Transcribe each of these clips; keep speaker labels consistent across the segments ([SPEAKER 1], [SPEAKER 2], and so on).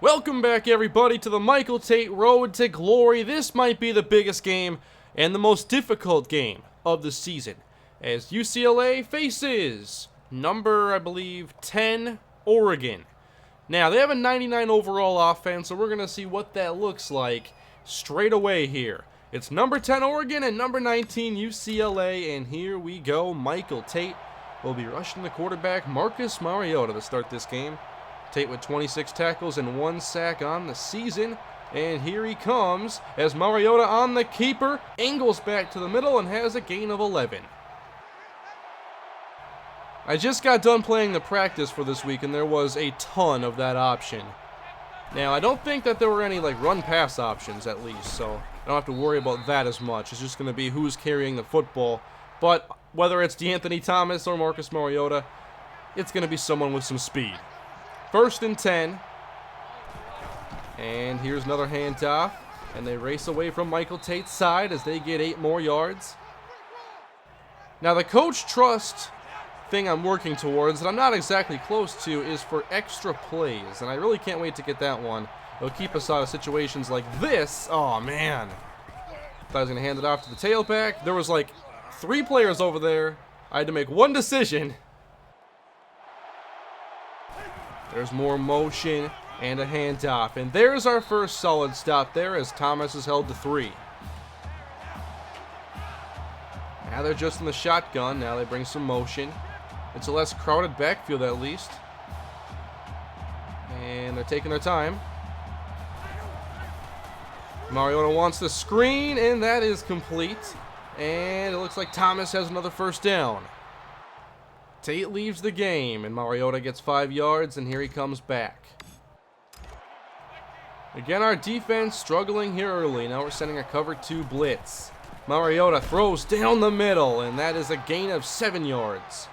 [SPEAKER 1] Welcome back, everybody, to the Michael Tate Road to Glory. This might be the biggest game and the most difficult game of the season, as UCLA faces number, I believe, 10, Oregon. Now, they have a 99 overall offense, so we're going to see what that looks like straight away here. It's number 10, Oregon, and number 19, UCLA, and here we go. Michael Tate will be rushing the quarterback, Marcus Mariota, to start this game. Tate with 26 tackles and 1 sack on the season. And here he comes as Mariota on the keeper, angles back to the middle and has a gain of 11. I just got done playing the practice for this week and there was a ton of that option. Now, I don't think that there were any run-pass options at least, so I don't have to worry about that as much. It's just going to be who's carrying the football. But whether it's DeAnthony Thomas or Marcus Mariota, it's going to be someone with some speed. 1st and 10, and here's another handoff, and they race away from Michael Tate's side as they get 8 more yards. Now, the coach trust thing I'm working towards, that I'm not exactly close to, is for extra plays, and I really can't wait to get that one. It'll keep us out of situations like this. Oh, man. Thought I was going to hand it off to the tailback. There was 3 players over there. I had to make one decision. There's more motion and a handoff. And there's our first solid stop there as Thomas is held to 3. Now they're just in the shotgun. Now they bring some motion. It's a less crowded backfield at least. And they're taking their time. Mariota wants the screen, and that is complete. And it looks like Thomas has another first down. Tate leaves the game, and Mariota gets 5 yards, and here he comes back. Again, our defense struggling here early. Now we're sending a cover 2 blitz. Mariota throws down the middle, and that is a gain of 7 yards.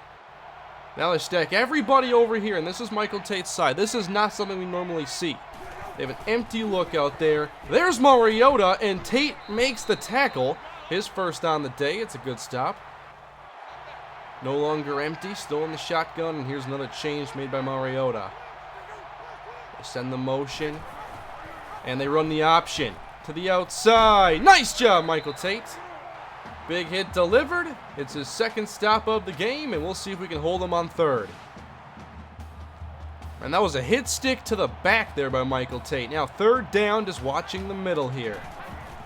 [SPEAKER 1] Now they stack everybody over here, and this is Michael Tate's side. This is not something we normally see. They have an empty look out there. There's Mariota, and Tate makes the tackle. His first on the day. It's a good stop. No longer empty, still in the shotgun, and here's another change made by Mariota. They send the motion, and they run the option to the outside. Nice job, Michael Tate. Big hit delivered. It's his 2nd stop of the game, and we'll see if we can hold him on 3rd. And that was a hit stick to the back there by Michael Tate. Now 3rd down, just watching the middle here.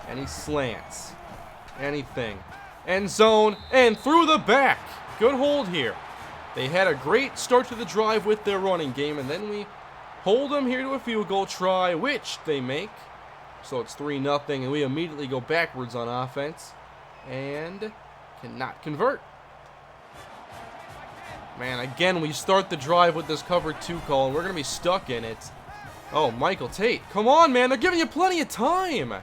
[SPEAKER 1] And he slants. Anything. End zone, and through the back. Good hold here. They had a great start to the drive with their running game, and then we hold them here to a field goal try, which they make. So it's 3-0, and we immediately go backwards on offense and cannot convert. Man, again, we start the drive with this cover 2 call, and we're going to be stuck in it. Oh, Michael Tate. Come on, man. They're giving you plenty of time.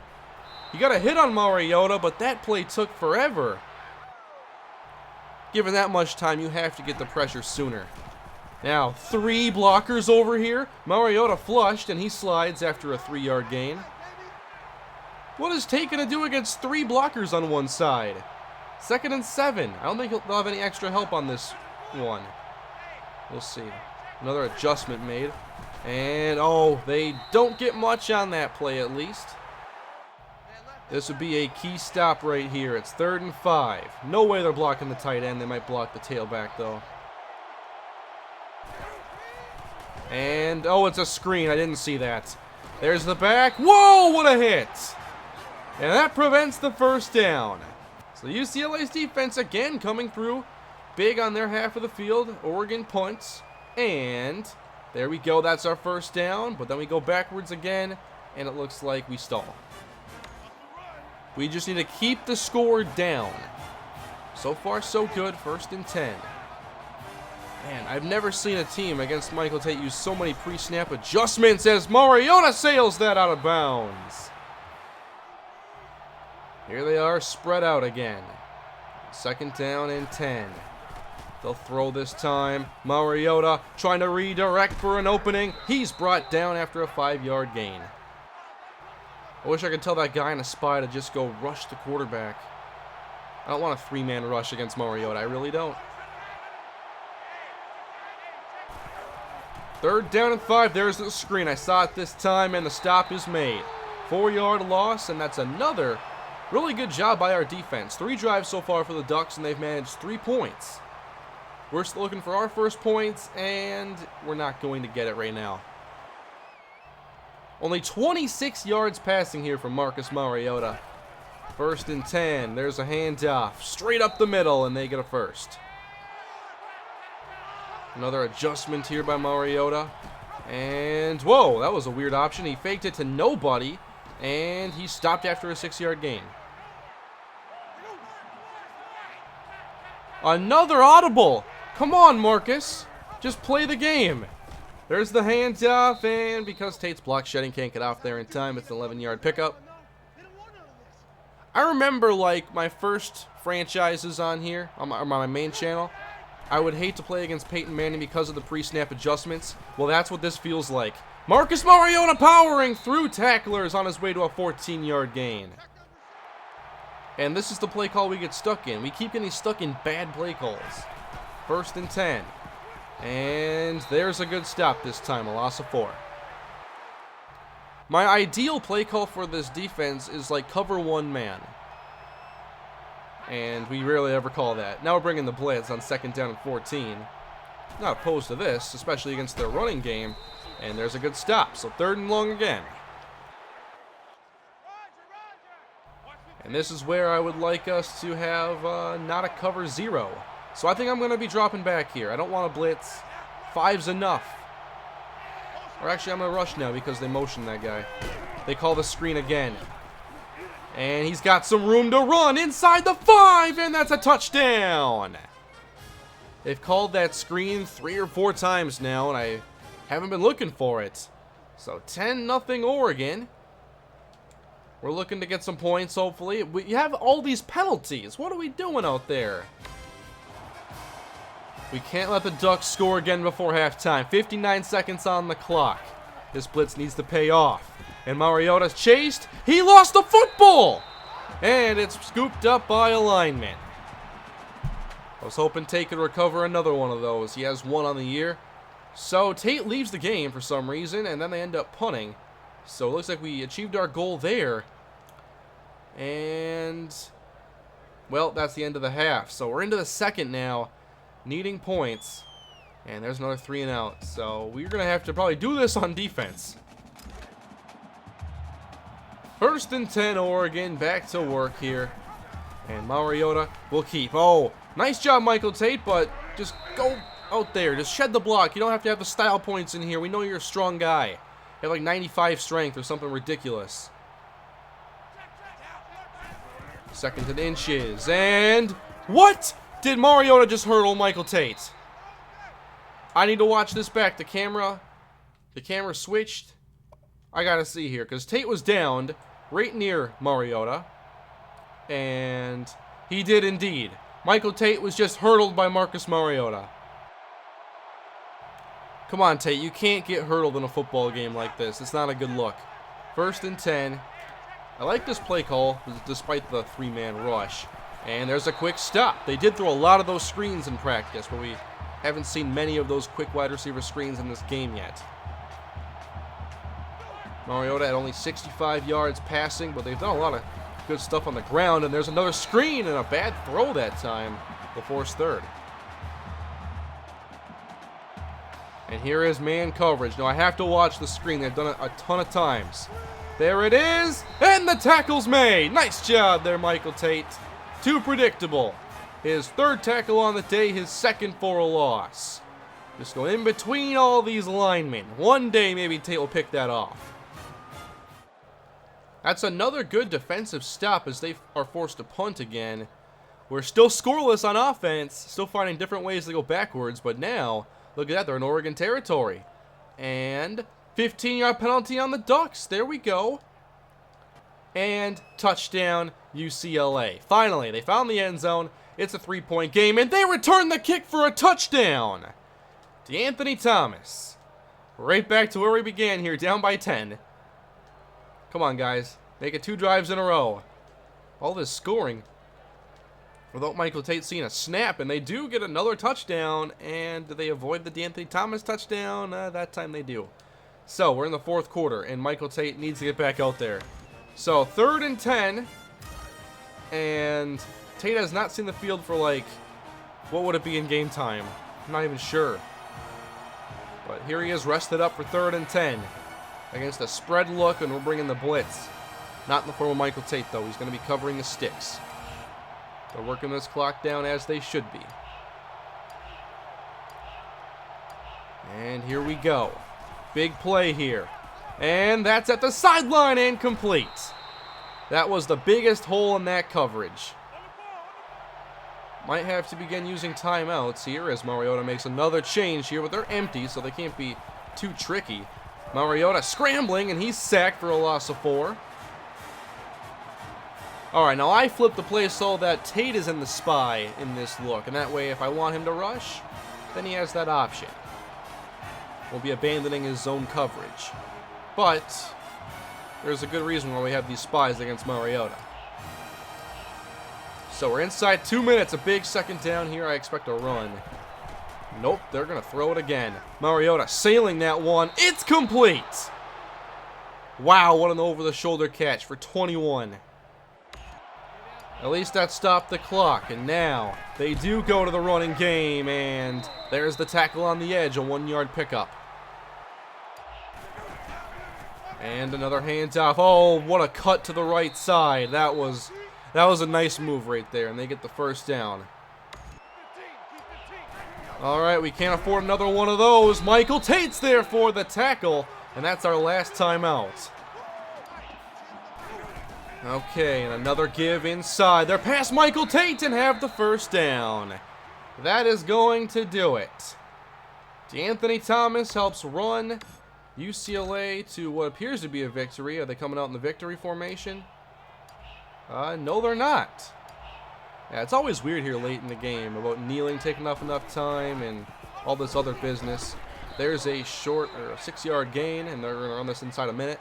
[SPEAKER 1] You got a hit on Mariota, but that play took forever. Given that much time, you have to get the pressure sooner. Now, 3 blockers over here. Mariota flushed, and he slides after a 3-yard gain. What is Tate going to do against 3 blockers on one side? 2nd and 7. I don't think they'll have any extra help on this one. We'll see. Another adjustment made. And, oh, they don't get much on that play at least. This would be a key stop right here. It's 3rd and 5. No way they're blocking the tight end. They might block the tailback, though. And, oh, it's a screen. I didn't see that. There's the back. Whoa, what a hit. And that prevents the first down. So UCLA's defense again coming through big on their half of the field. Oregon punts. And there we go. That's our first down. But then we go backwards again, and it looks like we stall. We just need to keep the score down. So far, so good. 1st and 10. Man, I've never seen a team against Michael Tate use so many pre-snap adjustments as Mariota sails that out of bounds. Here they are, spread out again. 2nd down and 10. They'll throw this time. Mariota trying to redirect for an opening. He's brought down after a 5-yard gain. I wish I could tell that guy in a spy to just go rush the quarterback. I don't want a 3-man rush against Mariota. I really don't. Third down and 5. There's the screen. I saw it this time, and the stop is made. 4-yard loss, and that's another really good job by our defense. 3 drives so far for the Ducks, and they've managed 3 points. We're still looking for our first points, and we're not going to get it right now. Only 26 yards passing here from Marcus Mariota. First and 10. There's a handoff. Straight up the middle, and they get a first. Another adjustment here by Mariota. And, whoa, that was a weird option. He faked it to nobody, and he stopped after a 6-yard gain. Another audible. Come on, Marcus. Just play the game. There's the handoff, and because Tate's block shedding can't get off there in time, it's an 11-yard pickup. I remember, like, my first franchises on here, on my main channel, I would hate to play against Peyton Manning because of the pre-snap adjustments. Well, that's what this feels like. Marcus Mariota powering through tacklers on his way to a 14-yard gain. And this is the play call we get stuck in. We keep getting stuck in bad play calls. First and 10. And there's a good stop this time, a loss of 4. My ideal play call for this defense is like cover 1 man. And we rarely ever call that. Now we're bringing the blitz on 2nd down and 14. Not opposed to this, especially against their running game. And there's a good stop, so 3rd and long again. And this is where I would like us to have not a cover 0. So I think I'm going to be dropping back here. I don't want to blitz. 5's enough. Or actually, I'm going to rush now because they motioned that guy. They call the screen again. And he's got some room to run inside the 5, and that's a touchdown. They've called that screen 3 or 4 times now, and I haven't been looking for it. So 10-0 Oregon. We're looking to get some points, hopefully. We have all these penalties. What are we doing out there? We can't let the Ducks score again before halftime. 59 seconds on the clock. This blitz needs to pay off. And Mariota's chased. He lost the football! And it's scooped up by a lineman. I was hoping Tate could recover another one of those. He has 1 on the year. So Tate leaves the game for some reason, and then they end up punting. So it looks like we achieved our goal there. And, well, that's the end of the half. So we're into the second now, needing points. And there's another 3 and out. So we're going to have to probably do this on defense. 1st and 10, Oregon, back to work here. And Mariota will keep. Oh, nice job, Michael Tate, but just go out there. Just shed the block. You don't have to have the style points in here. We know you're a strong guy. You have like 95 strength or something ridiculous. 2nd and inches. And what? Did Mariota just hurdle Michael Tate? I need to watch this back. The camera switched. I gotta see here, because Tate was downed right near Mariota. And he did indeed. Michael Tate was just hurdled by Marcus Mariota. Come on, Tate. You can't get hurdled in a football game like this. It's not a good look. 1st and 10. I like this play call, despite the 3-man rush. And there's a quick stop. They did throw a lot of those screens in practice, but we haven't seen many of those quick wide receiver screens in this game yet. Mariota had only 65 yards passing, but they've done a lot of good stuff on the ground. And there's another screen and a bad throw that time. The forced 3rd. And here is man coverage. Now I have to watch the screen. They've done it a ton of times. There it is. And the tackle's made. Nice job there, Michael Tate. Too predictable. His 3rd tackle on the day, his 2nd for a loss. Just go in between all these linemen. One day maybe Tate will pick that off. That's another good defensive stop as they are forced to punt again. We're still scoreless on offense, still finding different ways to go backwards, but now, look at that, they're in Oregon territory. And 15-yard penalty on the Ducks. There we go. And touchdown, UCLA. Finally, they found the end zone. It's a 3-point game, and they return the kick for a touchdown. DeAnthony Thomas. Right back to where we began here, down by 10. Come on, guys. Make it 2 drives in a row. All this scoring. without Michael Tate seeing a snap, and they do get another touchdown, and do they avoid the D'Anthony Thomas touchdown? That time they do. So, we're in the fourth quarter, and Michael Tate needs to get back out there. So, 3rd and 10, and Tate has not seen the field for, like, what would it be in game time? I'm not even sure. But here he is, rested up for 3rd and 10 against a spread look, and we're bringing the blitz. Not in the form of Michael Tate, though. He's going to be covering the sticks. They're working this clock down as they should be. And here we go. Big play here. And that's at the sideline and complete. That was the biggest hole in that coverage. Might have to begin using timeouts here as Mariota makes another change here, but they're empty, so they can't be too tricky. Mariota scrambling, and he's sacked for a loss of 4. Alright, now I flipped the play so that Tate is in the spy in this look, and that way if I want him to rush, then he has that option. We'll be abandoning his zone coverage. But there's a good reason why we have these spies against Mariota. So we're inside 2 minutes, a big 2nd down here. I expect a run. Nope, they're going to throw it again. Mariota sailing that one. It's complete! Wow, what an over-the-shoulder catch for 21. At least that stopped the clock, and now they do go to the running game, and there's the tackle on the edge, a 1-yard pickup. And another handoff. Oh, what a cut to the right side. That was a nice move right there, and they get the 1st down. All right, we can't afford another one of those. Michael Tate's there for the tackle, and that's our last timeout. Okay, and another give inside. They're past Michael Tate and have the 1st down. That is going to do it. D'Anthony Thomas helps run UCLA to what appears to be a victory. Are they coming out in the victory formation? No, they're not. Yeah, it's always weird here late in the game about kneeling taking up enough time and all this other business. There's a short or a 6-yard gain, and they're going to run this inside a minute.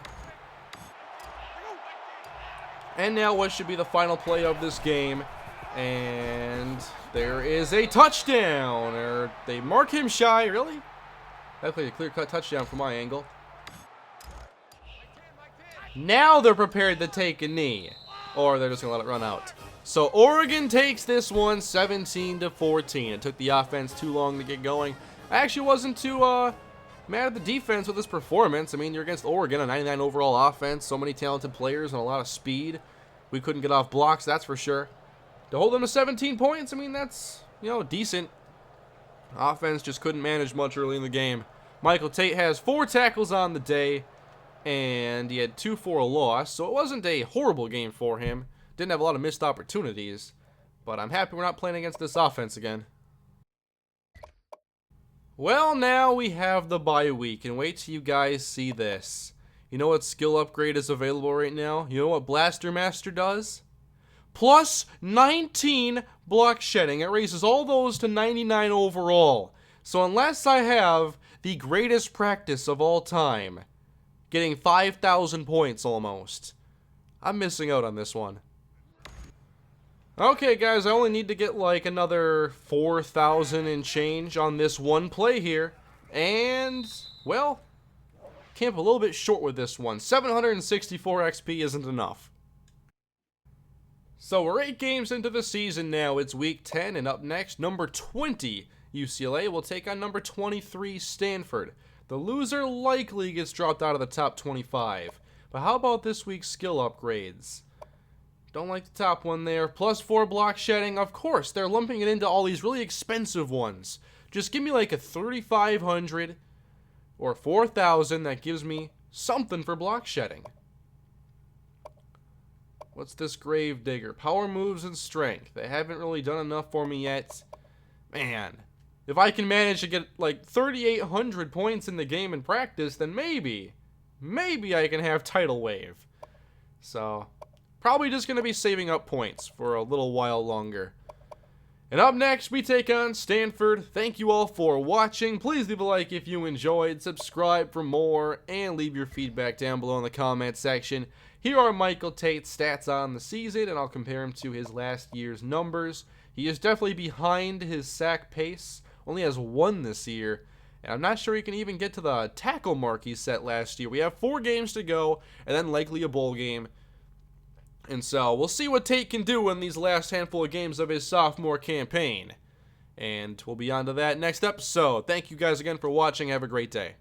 [SPEAKER 1] And now what should be the final play of this game. And there is a touchdown. Or they mark him shy. Really? That's like a clear-cut touchdown from my angle. Now they're prepared to take a knee. Or they're just going to let it run out. So Oregon takes this one 17-14. It took the offense too long to get going. I actually wasn't too mad at the defense with this performance. I mean, you're against Oregon, a 99 overall offense, so many talented players and a lot of speed. We couldn't get off blocks, that's for sure. To hold them to 17 points, I mean, that's, decent. Offense just couldn't manage much early in the game. Michael Tate has 4 tackles on the day, and he had 2 for a loss, so it wasn't a horrible game for him. Didn't have a lot of missed opportunities, but I'm happy we're not playing against this offense again. Well, now we have the bye week, and wait till you guys see this. You know what skill upgrade is available right now? You know what Blaster Master does? Plus 19 block shedding. It raises all those to 99 overall. So unless I have the greatest practice of all time, getting 5,000 points almost, I'm missing out on this one. Okay, guys, I only need to get like another 4,000 and change on this one play here. And, well, came up a little bit short with this one. 764 XP isn't enough. So we're 8 games into the season now. It's week 10, and up next, number 20 UCLA will take on number 23 Stanford. The loser likely gets dropped out of the top 25. But how about this week's skill upgrades? Don't like the top one there. Plus 4 block shedding. Of course, they're lumping it into all these really expensive ones. Just give me like a 3,500 or 4,000. That gives me something for block shedding. What's this Grave Digger? Power moves and strength. They haven't really done enough for me yet. Man, if I can manage to get like 3,800 points in the game in practice, then maybe I can have Tidal Wave. So, probably just going to be saving up points for a little while longer. And up next, we take on Stanford. Thank you all for watching. Please leave a like if you enjoyed, subscribe for more, and leave your feedback down below in the comment section. Here are Michael Tate's stats on the season, and I'll compare him to his last year's numbers. He is definitely behind his sack pace. Only has 1 this year. And I'm not sure he can even get to the tackle mark he set last year. We have 4 games to go, and then likely a bowl game. And so we'll see what Tate can do in these last handful of games of his sophomore campaign. And we'll be on to that next episode. Thank you guys again for watching. Have a great day.